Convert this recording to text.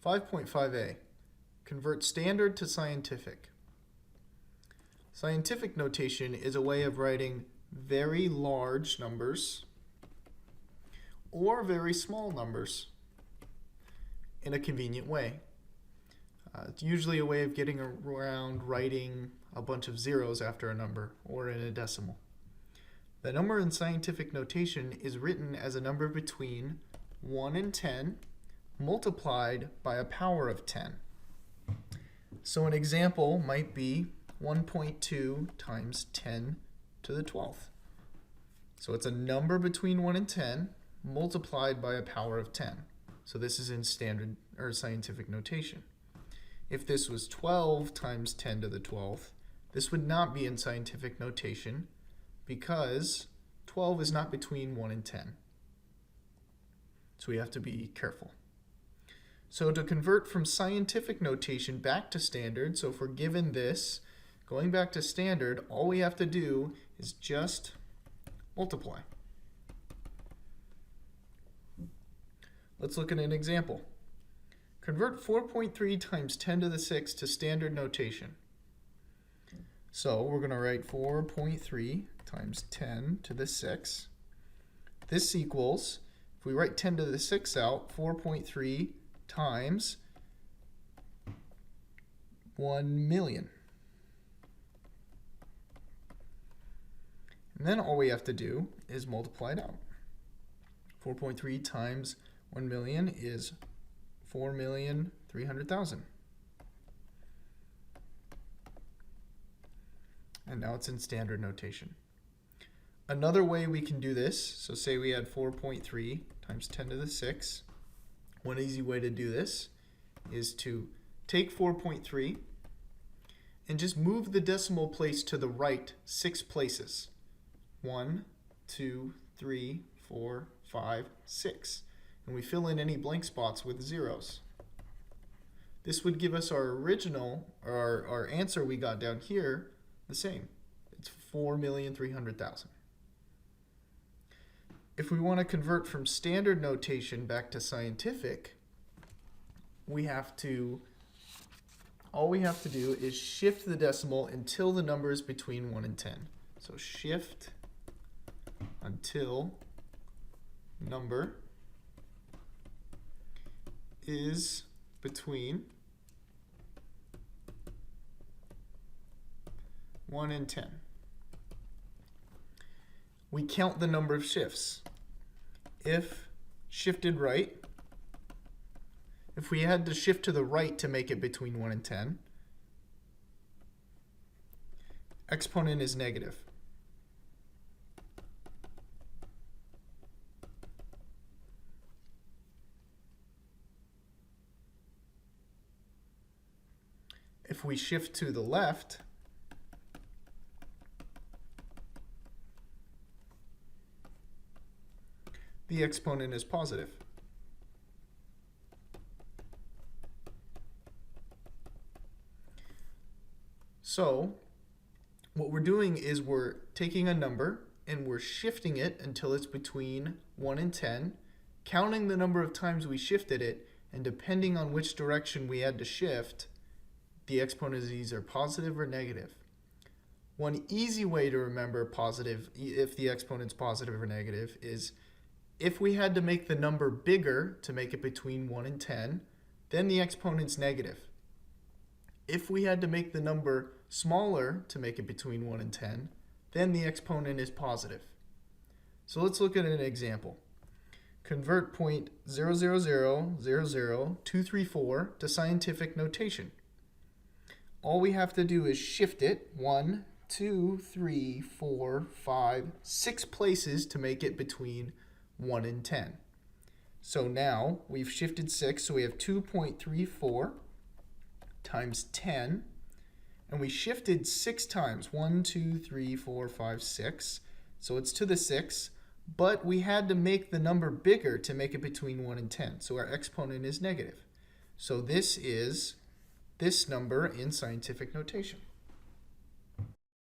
5.5a, convert standard to scientific. Scientific notation is a way of writing very large numbers or very small numbers in a convenient way. It's usually a way of getting around writing a bunch of zeros after a number or in a decimal. The number in scientific notation is written as a number between 1 and 10 multiplied by a power of 10. So an example might be 1.2 times 10 to the 12th. So it's a number between 1 and 10 multiplied by a power of 10. So this is in standard or scientific notation. If this was 12 times 10 to the 12th, this would not be in scientific notation because 12 is not between 1 and 10. So we have to be careful. So to convert from scientific notation back to standard, so if we're given this, going back to standard, all we have to do is just multiply. Let's look at an example. Convert 4.3 times 10 to the 6 to standard notation. So we're going to write 4.3 times 10 to the 6. This equals, if we write 10 to the 6 out, 4.3 times 1 million. And then all we have to do is multiply it out. 4.3 times 1 million is 4,300,000. And now it's in standard notation. Another way we can do this, so say we had 4.3 times 10 to the 6. One easy way to do this is to take 4.3 and just move the decimal place to the right 6 places. 1, 2, 3, 4, 5, 6. And we fill in any blank spots with zeros. This would give us our original, or our answer we got down here, the same. It's 4,300,000. If we want to convert from standard notation back to scientific, all we have to do is shift the decimal until the number is between 1 and 10. So shift until number is between 1 and 10. We count the number of shifts. If shifted right, if we had to shift to the right to make it between 1 and 10, exponent is negative. If we shift to the left, the exponent is positive. So what we're doing is we're taking a number and we're shifting it until it's between 1 and 10, counting the number of times we shifted it, and depending on which direction we had to shift, the exponent is either positive or negative. One easy way to remember positive, if the exponent's positive or negative, is if we had to make the number bigger to make it between 1 and 10, then the exponent's negative. If we had to make the number smaller to make it between 1 and 10, then the exponent is positive. So let's look at an example. Convert 0.00000234 to scientific notation. All we have to do is shift it 1, 2, 3, 4, 5, 6 places to make it between 1 and 10. So now we've shifted 6, so we have 2.34 times 10, and we shifted 6 times, 1, 2, 3, 4, 5, 6, so it's to the 6, but we had to make the number bigger to make it between 1 and 10, so our exponent is negative. So this is this number in scientific notation.